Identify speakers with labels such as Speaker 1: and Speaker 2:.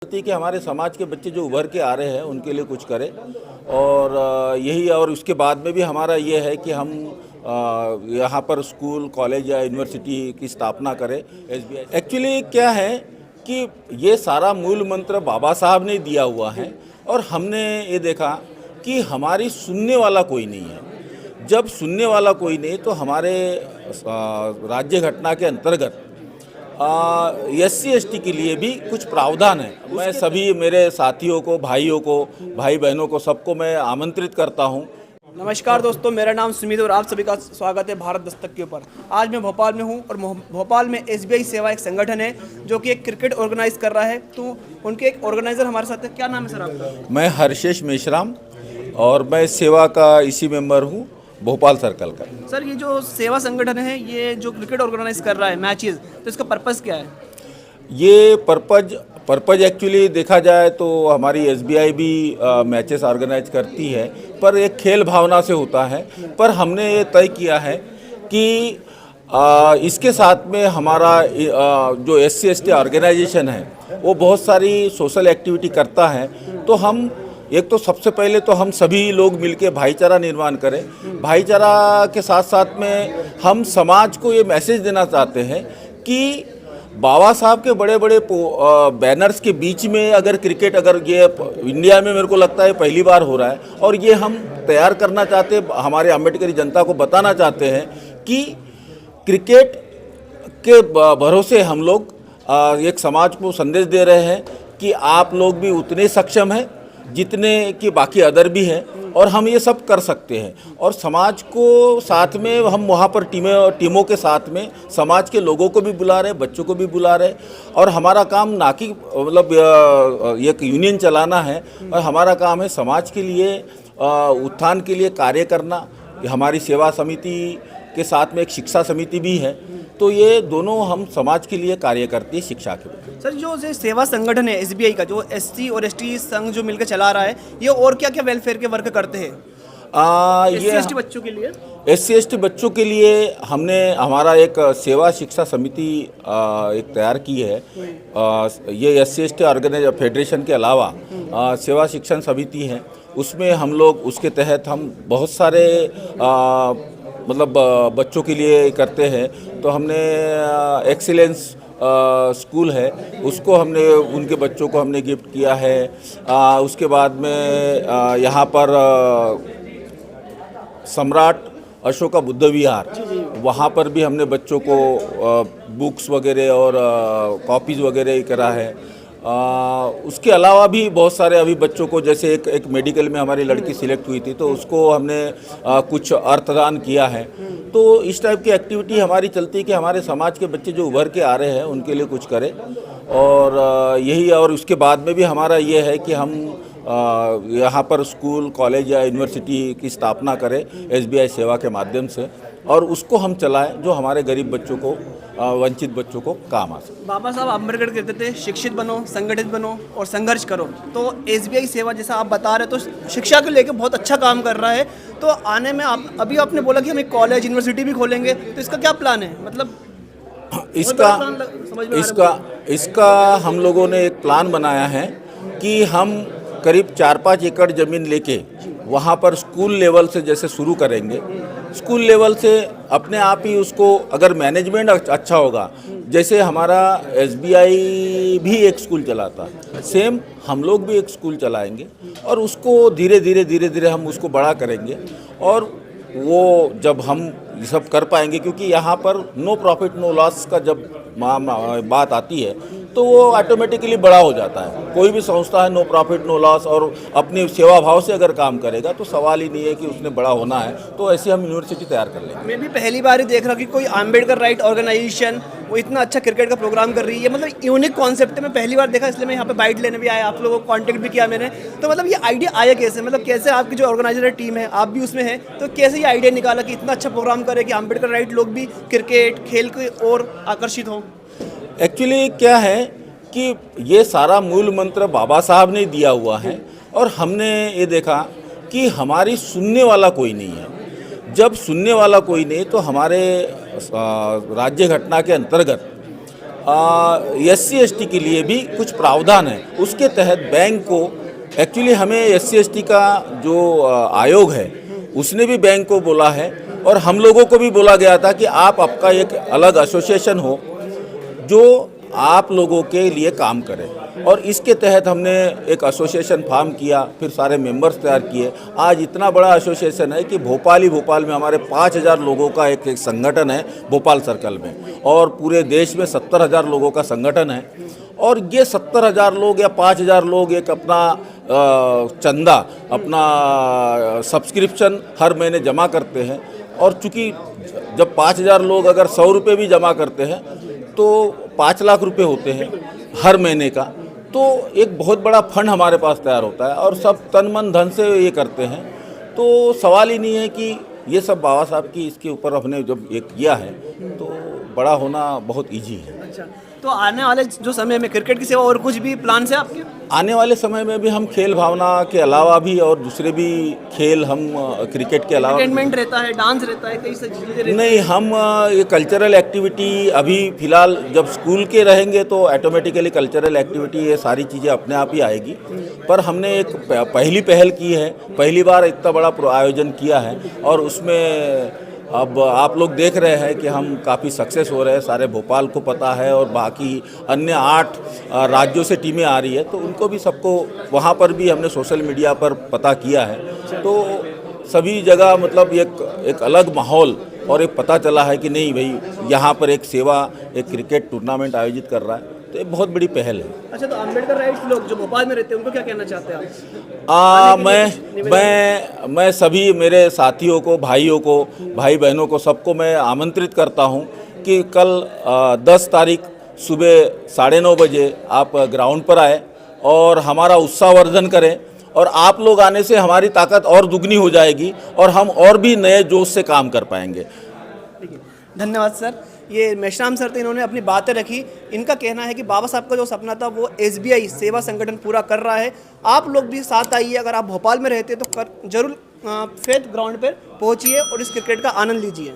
Speaker 1: कि हमारे समाज के बच्चे जो उभर के आ रहे हैं उनके लिए कुछ करें और यही और उसके बाद में भी हमारा ये है कि हम यहाँ पर स्कूल कॉलेज या यूनिवर्सिटी की स्थापना करें। एसबीआई एक्चुअली क्या है कि ये सारा मूल मंत्र बाबा साहब ने दिया हुआ है और हमने ये देखा कि हमारी सुनने वाला कोई नहीं है। जब सुनने वाला कोई नहीं तो हमारे राज्य घटना के अंतर्गत SC/ST के लिए भी कुछ प्रावधान है। मैं सभी मेरे साथियों को, भाइयों को, भाई बहनों को, सबको मैं आमंत्रित करता हूं।
Speaker 2: नमस्कार दोस्तों, मेरा नाम सुमित और आप सभी का स्वागत है भारत दस्तक के ऊपर। आज मैं भोपाल में हूं और भोपाल में SBI सेवा एक संगठन है जो कि एक क्रिकेट ऑर्गेनाइज कर रहा है। तो उनके एक ऑर्गेनाइजर हमारे साथ है। क्या नाम है सर आपका?
Speaker 1: मैं हर्षेश मेश्राम और मैं सेवा का इसी मेंबर हूँ भोपाल सर्कल का।
Speaker 2: सर, ये जो सेवा संगठन है, ये जो क्रिकेट ऑर्गेनाइज कर रहा है मैचेस, तो इसका पर्पस क्या है?
Speaker 1: ये पर्पज एक्चुअली देखा जाए तो हमारी SBI भी मैचेस ऑर्गेनाइज करती है, पर एक खेल भावना से होता है। पर हमने ये तय किया है कि इसके साथ में हमारा जो SC/ST ऑर्गेनाइजेशन है वो बहुत सारी सोशल एक्टिविटी करता है। तो हम एक तो सबसे पहले तो हम सभी लोग मिलकर भाईचारा निर्माण करें। भाईचारा के साथ साथ में हम समाज को ये मैसेज देना चाहते हैं कि बाबा साहब के बड़े बड़े बैनर्स के बीच में अगर क्रिकेट, अगर ये इंडिया में मेरे को लगता है पहली बार हो रहा है और ये हम तैयार करना चाहते हैं, हमारे अम्बेडकरी जनता को बताना चाहते हैं कि क्रिकेट के भरोसे हम लोग एक समाज को संदेश दे रहे हैं कि आप लोग भी उतने सक्षम हैं जितने कि बाकी अदर भी हैं और हम ये सब कर सकते हैं। और समाज को साथ में हम वहाँ पर टीमों के साथ में समाज के लोगों को भी बुला रहे हैं, बच्चों को भी बुला रहे हैं। और हमारा काम ना कि मतलब एक यूनियन चलाना है, और हमारा काम है समाज के लिए उत्थान के लिए कार्य करना। हमारी सेवा समिति के साथ में एक शिक्षा समिति भी है, तो ये दोनों हम समाज के लिए कार्य करते हैं शिक्षा के लिए।
Speaker 2: सर, जो सेवा संगठन है SBI का, जो SC और ST संघ जो मिलकर चला रहा है, ये और क्या क्या वेलफेयर के वर्क करते हैं? ये SC/ST बच्चों के लिए,
Speaker 1: SC/ST बच्चों के लिए हमने हमारा एक सेवा शिक्षा समिति एक तैयार की है। ये SC/ST ऑर्गेनाइज फेडरेशन के अलावा सेवा शिक्षण समिति है, उसमें हम लोग उसके तहत हम बहुत सारे मतलब बच्चों के लिए करते हैं। तो हमने एक्सीलेंस स्कूल है, उसको हमने उनके बच्चों को हमने गिफ्ट किया है। उसके बाद में यहाँ पर सम्राट अशोका बुद्ध विहार, वहाँ पर भी हमने बच्चों को बुक्स वगैरह और कॉपीज़ वगैरह करा है। उसके अलावा भी बहुत सारे अभी बच्चों को, जैसे एक मेडिकल में हमारी लड़की सिलेक्ट हुई थी तो उसको हमने कुछ अर्थदान किया है। तो इस टाइप की एक्टिविटी हमारी चलती है कि हमारे समाज के बच्चे जो उभर के आ रहे हैं उनके लिए कुछ करें। और यही, और उसके बाद में भी हमारा ये है कि हम यहाँ पर स्कूल कॉलेज या यूनिवर्सिटी की स्थापना करें SBI सेवा के माध्यम से, और उसको हम चलाएं जो हमारे गरीब बच्चों को, वंचित बच्चों को काम आ सके।
Speaker 2: बाबा साहब अम्बेडकर कहते थे शिक्षित बनो, संगठित बनो और संघर्ष करो। तो SBI सेवा, जैसा आप बता रहे, तो शिक्षा को लेकर बहुत अच्छा काम कर रहा है। तो आने में अभी आपने बोला कि हम एक कॉलेज यूनिवर्सिटी भी खोलेंगे, तो इसका क्या प्लान है? मतलब
Speaker 1: इसका हम लोगों ने एक प्लान बनाया है कि हम करीब 4-5 एकड़ ज़मीन लेके वहाँ पर स्कूल लेवल से जैसे शुरू करेंगे। स्कूल लेवल से अपने आप ही उसको, अगर मैनेजमेंट अच्छा होगा, जैसे हमारा SBI भी एक स्कूल चलाता है, सेम हम लोग भी एक स्कूल चलाएंगे और उसको धीरे धीरे हम उसको बड़ा करेंगे। और वो जब हम ये सब कर पाएंगे, क्योंकि यहाँ पर नो प्रॉफिट नो लॉस का जब बात आती है तो वो ऑटोमेटिकली बड़ा हो जाता है। कोई भी संस्था है नो प्रॉफिट नो लॉस और अपनी सेवा भाव से अगर काम करेगा तो सवाल ही नहीं है कि उसने बड़ा होना है। तो ऐसे हम यूनिवर्सिटी तैयार कर लेंगे।
Speaker 2: मैं भी पहली बार ही देख रहा हूँ कि कोई अम्बेडकर राइट ऑर्गेनाइजेशन वो इतना अच्छा क्रिकेट का प्रोग्राम कर रही है। मतलब यूनिक कॉन्सेप्ट है, मैं पहली बार देखा, इसलिए मैं यहाँ पे बाइट लेने भी आया, आप लोगों को कॉन्टेक्ट भी किया मैंने। तो मतलब ये आइडिया आया कैसे? मतलब कैसे आपकी जो ऑर्गेनाइजर टीम है, आप भी उसमें हैं, तो कैसे ये आइडिया निकाला कि इतना अच्छा प्रोग्राम करे कि अम्बेडकर राइट लोग भी क्रिकेट खेल के और आकर्षित हों?
Speaker 1: एक्चुअली क्या है कि ये सारा मूल मंत्र बाबा साहब ने दिया हुआ है और हमने ये देखा कि हमारी सुनने वाला कोई नहीं है। जब सुनने वाला कोई नहीं तो हमारे राज्य घटना के अंतर्गत SC/ST के लिए भी कुछ प्रावधान है। उसके तहत बैंक को एक्चुअली हमें SC/ST का जो आयोग है उसने भी बैंक को बोला है और हम लोगों को भी बोला गया था कि आप आपका एक अलग एसोसिएशन हो जो आप लोगों के लिए काम करे, और इसके तहत हमने एक एसोसिएशन फॉर्म किया, फिर सारे मेंबर्स तैयार किए। आज इतना बड़ा एसोसिएशन है कि भोपाल में हमारे 5,000 लोगों का एक संगठन है भोपाल सर्कल में, और पूरे देश में 70,000 लोगों का संगठन है। और ये 70,000 लोग या 5,000 लोग एक अपना चंदा, अपना सब्सक्रिप्शन हर महीने जमा करते हैं, और चूँकि जब 5,000 लोग अगर 100 रुपये भी जमा करते हैं तो 5 लाख रुपए होते हैं हर महीने का, तो एक बहुत बड़ा फंड हमारे पास तैयार होता है और सब तन मन धन से ये करते हैं। तो सवाल ही नहीं है कि ये सब बाबा साहब की इसके ऊपर हमने जब ये किया है तो बड़ा होना बहुत इजी है।
Speaker 2: अच्छा, तो आने वाले जो समय में क्रिकेट की सेवा और कुछ भी प्लान है आपके?
Speaker 1: आने वाले समय में भी हम खेल भावना के अलावा भी और दूसरे भी खेल हम क्रिकेट के अलावा
Speaker 2: एंटरटेनमेंट रहता है, डांस रहता है, कई सारी चीज़ें रहती हैं।
Speaker 1: नहीं, हम ये कल्चरल एक्टिविटी अभी फ़िलहाल जब स्कूल के रहेंगे तो ऑटोमेटिकली कल्चरल एक्टिविटी ये सारी चीज़ें अपने आप ही आएगी। पर हमने एक पहली पहल की है, पहली बार इतना बड़ा आयोजन किया है, और उसमें अब आप लोग देख रहे हैं कि हम काफ़ी सक्सेस हो रहे हैं। सारे भोपाल को पता है और बाकी अन्य 8 राज्यों से टीमें आ रही है, तो उनको भी सबको वहाँ पर भी हमने सोशल मीडिया पर पता किया है। तो सभी जगह मतलब एक अलग माहौल और एक पता चला है कि नहीं भाई यहाँ पर एक सेवा, एक क्रिकेट टूर्नामेंट आयोजित कर रहा है, तो एक बहुत बड़ी पहल है।
Speaker 2: अच्छा, तो अम्बेडकर राइट्स लोग जो भोपाल में रहते हैं उनको क्या कहना चाहते हैं आप?
Speaker 1: मैं सभी मेरे साथियों को, भाइयों को, भाई बहनों को, सबको मैं आमंत्रित करता हूं कि कल 10 तारीख सुबह 9:30 बजे आप ग्राउंड पर आए और हमारा उत्साहवर्धन करें, और आप लोग आने से हमारी ताकत और दुगनी हो जाएगी और हम और भी नए जोश से काम कर पाएंगे।
Speaker 2: धन्यवाद सर। ये मेश्राम सर थे, इन्होंने अपनी बातें रखी। इनका कहना है कि बाबा साहब का जो सपना था वो SBI सेवा संगठन पूरा कर रहा है। आप लोग भी साथ आइए, अगर आप भोपाल में रहते तो जरूर फेथ ग्राउंड पर पहुंचिए और इस क्रिकेट का आनंद लीजिए।